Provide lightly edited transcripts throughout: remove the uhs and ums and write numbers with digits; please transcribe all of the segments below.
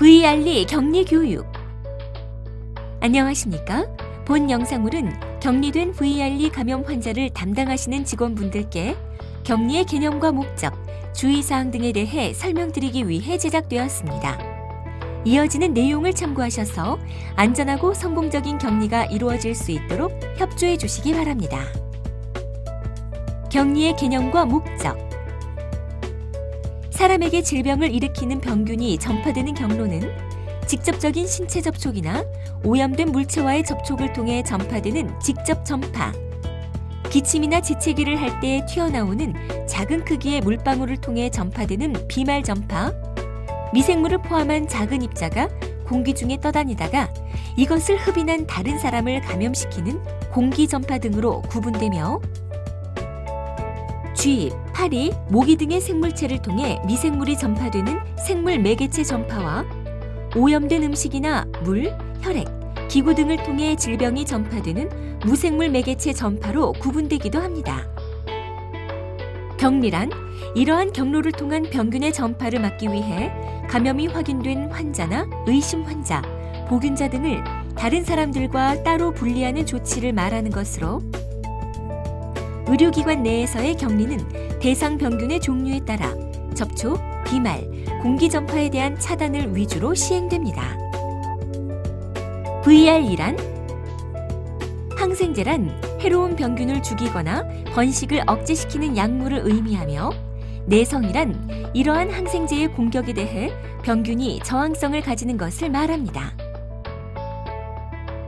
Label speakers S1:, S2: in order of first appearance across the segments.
S1: VR리 격리 교육. 안녕하십니까? 본 영상물은 격리된 VR리 감염 환자를 담당하시는 직원분들께 격리의 개념과 목적, 주의사항 등에 대해 설명드리기 위해 제작되었습니다. 이어지는 내용을 참고하셔서 안전하고 성공적인 격리가 이루어질 수 있도록 협조해 주시기 바랍니다. 격리의 개념과 목적. 사람에게 질병을 일으키는 병균이 전파되는 경로는 직접적인 신체 접촉이나 오염된 물체와의 접촉을 통해 전파되는 직접 전파, 기침이나 재채기를 할 때 튀어나오는 작은 크기의 물방울을 통해 전파되는 비말 전파, 미생물을 포함한 작은 입자가 공기 중에 떠다니다가 이것을 흡인한 다른 사람을 감염시키는 공기 전파 등으로 구분되며, 쥐, 파리, 모기 등의 생물체를 통해 미생물이 전파되는 생물 매개체 전파와 오염된 음식이나 물, 혈액, 기구 등을 통해 질병이 전파되는 무생물 매개체 전파로 구분되기도 합니다. 격리란 이러한 경로를 통한 병균의 전파를 막기 위해 감염이 확인된 환자나 의심 환자, 보균자 등을 다른 사람들과 따로 분리하는 조치를 말하는 것으로, 의료기관 내에서의 격리는 대상 병균의 종류에 따라 접촉, 비말, 공기 전파에 대한 차단을 위주로 시행됩니다. VR이란 항생제란 해로운 병균을 죽이거나 번식을 억제시키는 약물을 의미하며, 내성이란 이러한 항생제의 공격에 대해 병균이 저항성을 가지는 것을 말합니다.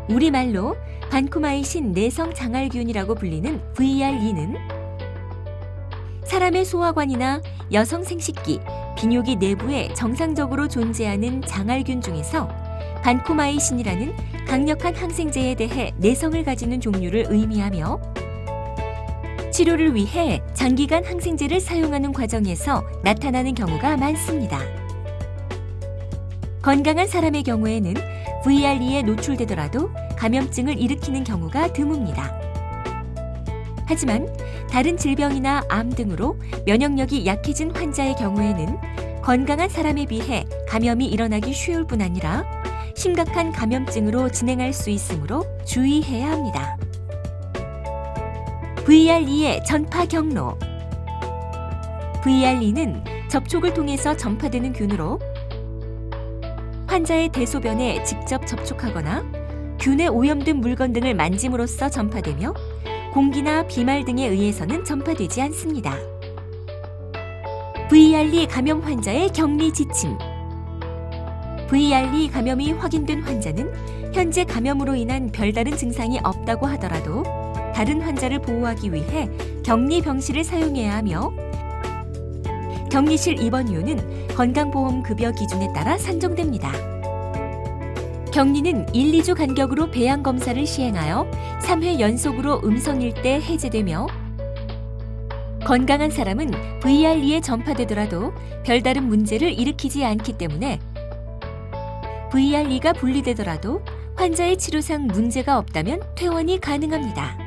S1: 우리말로 반코마이신 내성 장알균이라고 불리는 VRE는 사람의 소화관이나 여성 생식기, 비뇨기 내부에 정상적으로 존재하는 장알균 중에서 반코마이신이라는 강력한 항생제에 대해 내성을 가지는 종류를 의미하며, 치료를 위해 장기간 항생제를 사용하는 과정에서 나타나는 경우가 많습니다. 건강한 사람의 경우에는 VRE에 노출되더라도 감염증을 일으키는 경우가 드뭅니다. 하지만 다른 질병이나 암 등으로 면역력이 약해진 환자의 경우에는 건강한 사람에 비해 감염이 일어나기 쉬울 뿐 아니라 심각한 감염증으로 진행할 수 있으므로 주의해야 합니다. VRE의 전파 경로. VRE는 접촉을 통해서 전파되는 균으로 환자의 대소변에 직접 접촉하거나 균에 오염된 물건 등을 만짐으로써 전파되며, 공기나 비말 등에 의해서는 전파되지 않습니다. VRE 감염 환자의 격리 지침. VRE 감염이 확인된 환자는 현재 감염으로 인한 별다른 증상이 없다고 하더라도 다른 환자를 보호하기 위해 격리 병실을 사용해야 하며, 격리실 입원 이유는 건강보험급여 기준에 따라 산정됩니다. 격리는 1, 2주 간격으로 배양검사를 시행하여 3회 연속으로 음성일 때 해제되며, 건강한 사람은 VRE에 전파되더라도 별다른 문제를 일으키지 않기 때문에 VRE가 분리되더라도 환자의 치료상 문제가 없다면 퇴원이 가능합니다.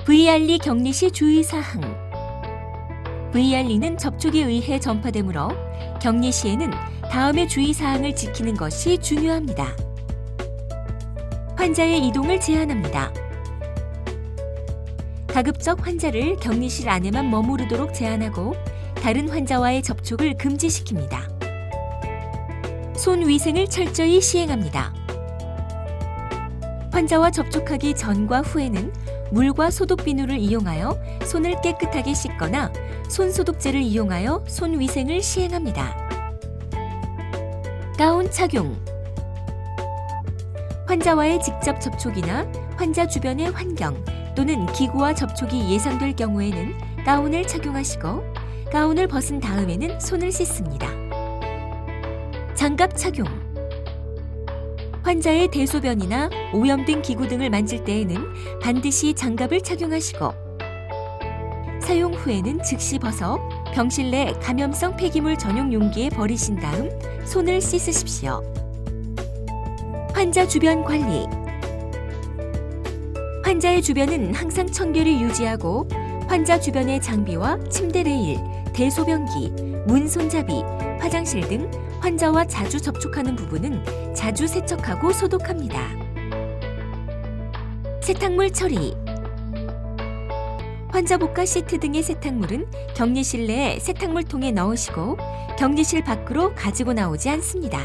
S1: VRE 격리 시 주의사항. VRE는 접촉에 의해 전파되므로 격리 시에는 다음의 주의사항을 지키는 것이 중요합니다. 환자의 이동을 제한합니다. 가급적 환자를 격리실 안에만 머무르도록 제한하고 다른 환자와의 접촉을 금지시킵니다. 손 위생을 철저히 시행합니다. 환자와 접촉하기 전과 후에는 물과 소독 비누를 이용하여 손을 깨끗하게 씻거나 손소독제를 이용하여 손 위생을 시행합니다. 가운 착용. 환자와의 직접 접촉이나 환자 주변의 환경 또는 기구와 접촉이 예상될 경우에는 가운을 착용하시고, 가운을 벗은 다음에는 손을 씻습니다. 장갑 착용. 환자의 대소변이나 오염된 기구 등을 만질 때에는 반드시 장갑을 착용하시고, 사용 후에는 즉시 벗어 병실 내 감염성 폐기물 전용 용기에 버리신 다음 손을 씻으십시오. 환자 주변 관리. 환자의 주변은 항상 청결히 유지하고 환자 주변의 장비와 침대 레일, 대소변기, 문 손잡이, 화장실 등 환자와 자주 접촉하는 부분은 자주 세척하고 소독합니다. 세탁물 처리. 환자복과 시트 등의 세탁물은 격리실 내에 세탁물통에 넣으시고 격리실 밖으로 가지고 나오지 않습니다.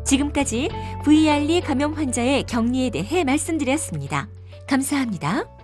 S1: 지금까지 VRE 감염 환자의 격리에 대해 말씀드렸습니다. 감사합니다.